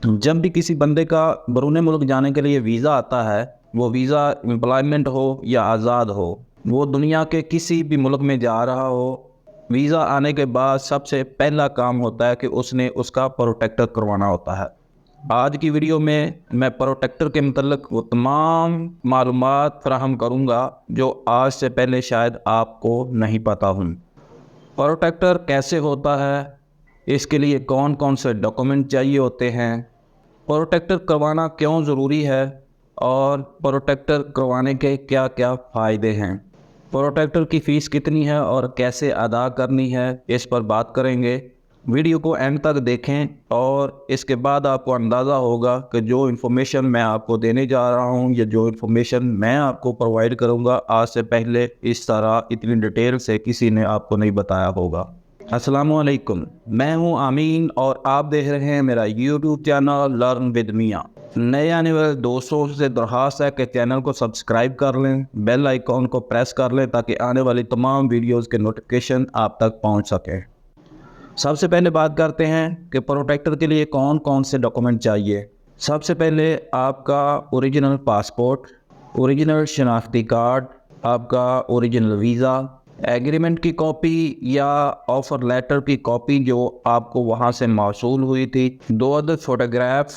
जब भी किसी बंदे का बैरून मुल्क जाने के लिए वीज़ा आता है, वो वीज़ा एम्प्लॉयमेंट हो या आज़ाद हो, वो दुनिया के किसी भी मुल्क में जा रहा हो, वीज़ा आने के बाद सबसे पहला काम होता है कि उसने उसका प्रोटेक्टर करवाना होता है। आज की वीडियो में मैं प्रोटेक्टर के मतलब वो तमाम मालूमात फराहम करूँगा जो आज से पहले शायद आपको नहीं पता हों। प्रोटेक्टर कैसे होता है, इसके लिए कौन कौन से डॉक्यूमेंट चाहिए होते हैं, प्रोटेक्टर करवाना क्यों ज़रूरी है और प्रोटेक्टर करवाने के क्या क्या फ़ायदे हैं, प्रोटेक्टर की फ़ीस कितनी है और कैसे अदा करनी है, इस पर बात करेंगे। वीडियो को एंड तक देखें और इसके बाद आपको अंदाज़ा होगा कि जो इन्फॉर्मेशन मैं आपको देने जा रहा हूं या जो इन्फॉर्मेशन मैं आपको प्रोवाइड करूंगा आज से पहले इस तरह इतनी डिटेल से किसी ने आपको नहीं बताया होगा। अस्सलामुअलैकुम, मैं हूं आमीन और आप देख रहे हैं मेरा यूट्यूब चैनल लर्न विद मियां। नए आने वाले दोस्तों से दरख्वास्त है कि चैनल को सब्सक्राइब कर लें, बेल आइकॉन को प्रेस कर लें ताकि आने वाली तमाम वीडियोस के नोटिफिकेशन आप तक पहुंच सके। सबसे पहले बात करते हैं कि प्रोटेक्टर के लिए कौन कौन से डॉक्यूमेंट चाहिए। सबसे पहले आपका ओरिजिनल पासपोर्ट, ओरिजिनल शनाख्ती कार्ड, आपका ओरिजिनल वीज़ा, एग्रीमेंट की कॉपी या ऑफ़र लेटर की कॉपी जो आपको वहाँ से मौसूल हुई थी, 2 अदद फ़ोटोग्राफ,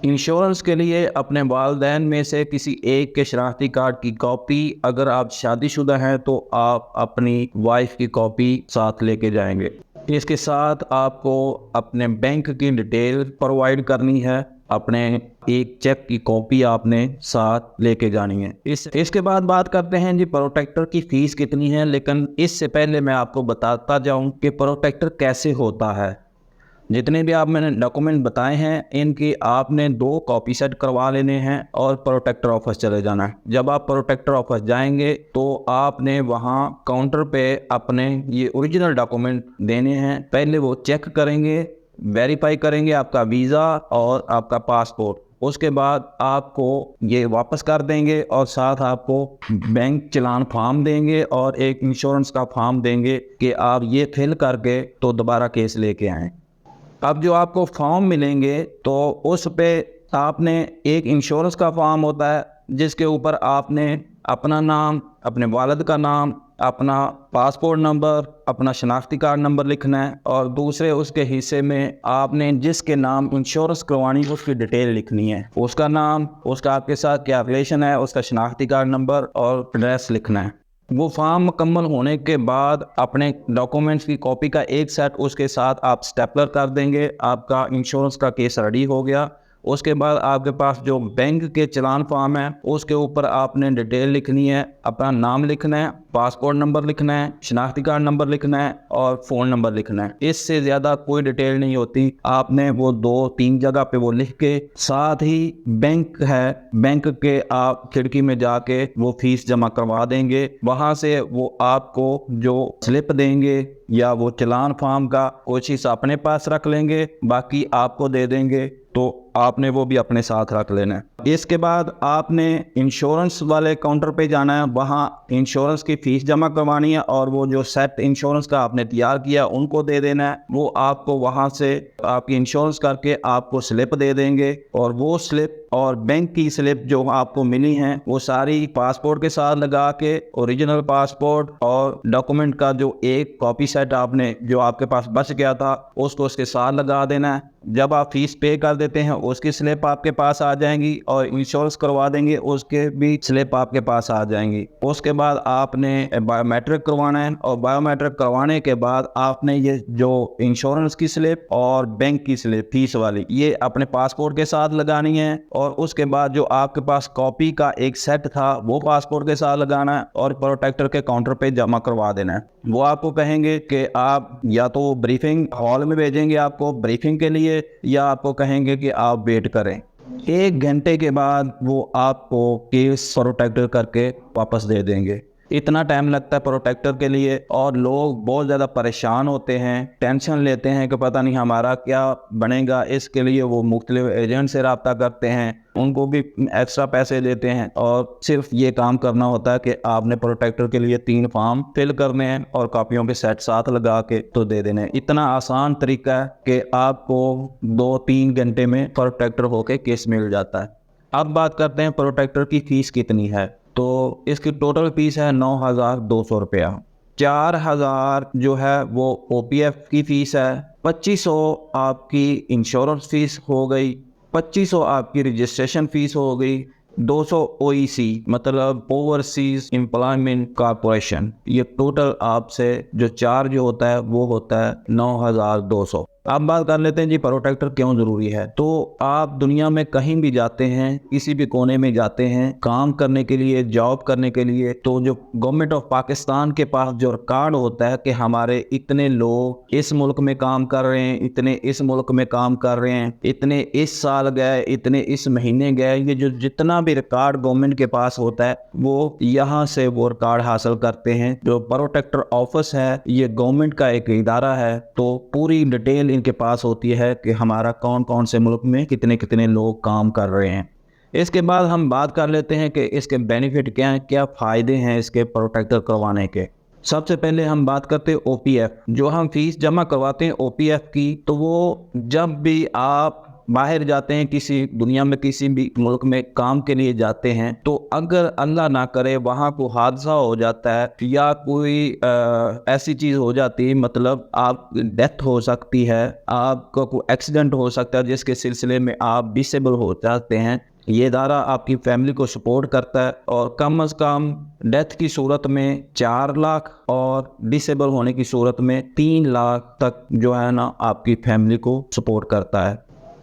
इंश्योरेंस के लिए अपने वालिदैन में से किसी एक के शनाख्ती कार्ड की कॉपी, अगर आप शादीशुदा हैं तो आप अपनी वाइफ की कॉपी साथ लेके जाएंगे। इसके साथ आपको अपने बैंक की डिटेल प्रोवाइड करनी है, अपने एक चेक की कॉपी आपने साथ लेके जानी है। इसके बाद बात करते हैं जी प्रोटेक्टर की फ़ीस कितनी है, लेकिन इससे पहले मैं आपको बताता जाऊं कि प्रोटेक्टर कैसे होता है। जितने भी आप मैंने डॉक्यूमेंट बताए हैं इनकी आपने 2 कॉपी सेट करवा लेने हैं और प्रोटेक्टर ऑफिस चले जाना है। जब आप प्रोटेक्टर ऑफिस जाएंगे तो आपने वहां काउंटर पे अपने ये ओरिजिनल डॉक्यूमेंट देने हैं। पहले वो चेक करेंगे, वेरीफाई करेंगे आपका वीज़ा और आपका पासपोर्ट। उसके बाद आपको ये वापस कर देंगे और साथ आपको बैंक चलान फॉर्म देंगे और एक इंश्योरेंस का फॉर्म देंगे कि आप ये फिल करके तो दोबारा केस लेके आएँ। अब जो आपको फॉर्म मिलेंगे तो उस पे आपने एक इंश्योरेंस का फॉर्म होता है जिसके ऊपर आपने अपना नाम, अपने वालिद का नाम, अपना पासपोर्ट नंबर, अपना शनाख्ती कार्ड नंबर लिखना है और दूसरे उसके हिस्से में आपने जिसके नाम इंश्योरेंस करवानी है उसकी डिटेल लिखनी है, उसका नाम, उसका आपके साथ क्या रिलेशन है, उसका शनाख्ती कार्ड नंबर और एड्रेस लिखना है। वो फॉर्म मुकम्मल होने के बाद अपने डॉक्यूमेंट्स की कॉपी का एक सेट उसके साथ आप स्टेपलर कर देंगे, आपका इंश्योरेंस का केस रेडी हो गया। उसके बाद आपके पास जो बैंक के चलान फॉर्म है उसके ऊपर आपने डिटेल लिखनी है, अपना नाम लिखना है, पासपोर्ट नंबर लिखना है, शनाख्ती कार्ड नंबर लिखना है और फ़ोन नंबर लिखना है। इससे ज़्यादा कोई डिटेल नहीं होती। आपने वो 2-3 जगह पे वो लिख के, साथ ही बैंक है, बैंक के आप खिड़की में जाके वो फीस जमा करवा देंगे। वहाँ से वो आपको जो स्लिप देंगे या वो चलान फॉर्म का कुछ हिस्सा अपने पास रख लेंगे, बाकी आपको दे देंगे, तो आपने वो भी अपने साथ रख लेना है। इसके बाद आपने इंश्योरेंस वाले काउंटर पे जाना है, वहाँ इंश्योरेंस की फ़ीस जमा करवानी है और वो जो सेट इंश्योरेंस का आपने तैयार किया उनको दे देना है। वो आपको वहाँ से आपकी इंश्योरेंस करके आपको स्लिप दे देंगे और वो स्लिप और बैंक की स्लिप जो आपको मिली हैं वो सारी पासपोर्ट के साथ लगा के, ओरिजिनल पासपोर्ट और डॉक्यूमेंट का जो एक कॉपी सेट आपने जो आपके पास बच गया था उसको उसके साथ लगा देना है। जब आप फीस पे कर देते हैं उसकी स्लिप आपके पास आ जाएंगी और इंश्योरेंस करवा देंगे उसके भी स्लिप आपके पास आ जाएंगी। उसके बाद आपने बायोमेट्रिक करवाना है और बायोमेट्रिक करवाने के बाद आपने ये जो इंश्योरेंस की स्लिप और बैंक की स्लिप फीस वाली ये अपने पासपोर्ट के साथ लगानी है और उसके बाद जो आपके पास कॉपी का एक सेट था वो पासपोर्ट के साथ लगाना है और प्रोटेक्टर के काउंटर पे जमा करवा देना है। वो आपको कहेंगे कि आप या तो ब्रीफिंग हॉल में भेजेंगे आपको ब्रीफिंग के लिए या आपको कहेंगे कि आप वेट करें। 1 घंटे के बाद वो आपको केस प्रोटेक्टर करके वापस दे देंगे। इतना टाइम लगता है प्रोटेक्टर के लिए, और लोग बहुत ज़्यादा परेशान होते हैं, टेंशन लेते हैं कि पता नहीं हमारा क्या बनेगा। इसके लिए वो मुख्तलिफ एजेंट से रब्ता करते हैं, उनको भी एक्स्ट्रा पैसे देते हैं, और सिर्फ ये काम करना होता है कि आपने प्रोटेक्टर के लिए 3 फॉर्म फिल करने हैं और कॉपियों के सेट साथ लगा के तो दे देने हैं। इतना आसान तरीका है कि आपको 2-3 घंटे में प्रोटेक्टर होके केस मिल जाता है। अब बात करते हैं प्रोटेक्टर की फ़ीस कितनी है। तो इसकी टोटल फीस है 9,200 रुपया। 4,000 जो है वो OPF की फ़ीस है, 2500 आपकी इंश्योरेंस फीस हो गई, 2500 आपकी रजिस्ट्रेशन फ़ीस हो गई, 200 OEC मतलब ओवरसीज एम्प्लॉयमेंट कॉर्पोरेशन। ये टोटल आपसे जो चार्ज होता है वो होता है 9,200। अब बात कर लेते हैं जी प्रोटेक्टर क्यों ज़रूरी है। तो आप दुनिया में कहीं भी जाते हैं, किसी भी कोने में जाते हैं काम करने के लिए, जॉब करने के लिए, तो जो गवर्नमेंट ऑफ पाकिस्तान के पास जो रिकॉर्ड होता है कि हमारे इतने लोग इस मुल्क में काम कर रहे हैं, इतने इस मुल्क में काम कर रहे हैं, इतने इस साल गए, इतने इस महीने गए, ये जो जितना भी रिकॉर्ड गवर्नमेंट के पास होता है वो यहाँ से वो रिकॉर्ड हासिल करते हैं। जो प्रोटेक्टर ऑफिस है ये गवर्नमेंट का एक इदारा है, तो पूरी डिटेल इनके पास होती है कि हमारा कौन कौन से मुल्क में कितने कितने लोग काम कर रहे हैं। इसके बाद हम बात कर लेते हैं कि इसके बेनिफिट क्या हैं, क्या फ़ायदे हैं इसके प्रोटेक्टर करवाने के। सबसे पहले हम बात करते हैं OPF, जो हम फीस जमा करवाते हैं OPF की, तो वो जब भी आप बाहर जाते हैं, किसी दुनिया में किसी भी मुल्क में काम के लिए जाते हैं, तो अगर अल्लाह ना करे वहाँ को हादसा हो जाता है या कोई ऐसी चीज़ हो जाती है, मतलब आप डेथ हो सकती है, आपका कोई एक्सीडेंट हो सकता है जिसके सिलसिले में आप डिसेबल हो जाते हैं, ये इदारा आपकी फैमिली को सपोर्ट करता है, और कम से कम डेथ की सूरत में 4 लाख और डिसेबल होने की सूरत में 3 लाख तक जो है ना आपकी फैमिली को सपोर्ट करता है।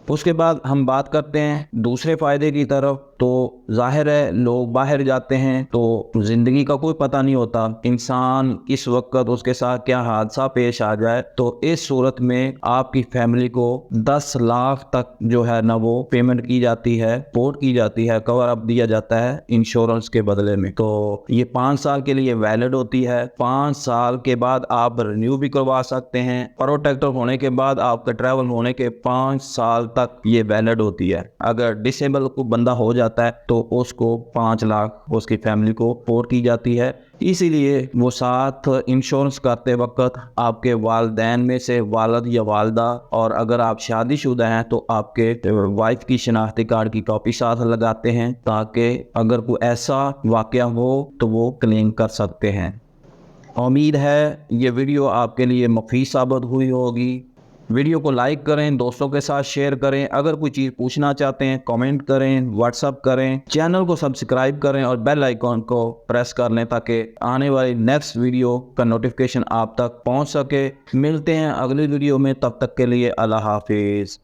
उसके बाद हम बात करते हैं दूसरे फ़ायदे की तरफ। तो जाहिर है लोग बाहर जाते हैं तो ज़िंदगी का कोई पता नहीं होता, इंसान किस वक्त उसके साथ क्या हादसा पेश आ जाए, तो इस सूरत में आपकी फैमिली को 10 लाख तक जो है ना वो पेमेंट की जाती है, सपोर्ट की जाती है, कवर अप दिया जाता है इंश्योरेंस के बदले में। तो ये 5 साल के लिए वैलिड होती है। 5 साल के बाद आप रिन्यू भी करवा सकते हैं। प्रोटेक्टर होने के बाद आपका ट्रैवल होने के 5 साल तक ये वैलिड होती है। अगर डिसेबल को बंदा हो जाता है तो उसको 5 लाख उसकी फैमिली को सपोर्ट की जाती है। इसीलिए वो साथ इंश्योरेंस करते वक्त आपके वालिदैन में से वालिद या वालदा, और अगर आप शादीशुदा हैं तो आपके वाइफ की शनाख्ती कार्ड की कॉपी साथ लगाते हैं, ताकि अगर कोई ऐसा वाकया हो तो वो क्लेम कर सकते हैं। उम्मीद है ये वीडियो आपके लिए मुफीद साबित हुई होगी। वीडियो को लाइक करें, दोस्तों के साथ शेयर करें। अगर कोई चीज़ पूछना चाहते हैं कमेंट करें, व्हाट्सअप करें, चैनल को सब्सक्राइब करें और बेल आइकॉन को प्रेस कर लें ताकि आने वाली नेक्स्ट वीडियो का नोटिफिकेशन आप तक पहुंच सके। मिलते हैं अगली वीडियो में, तब तक के लिए अल्लाह हाफिज़।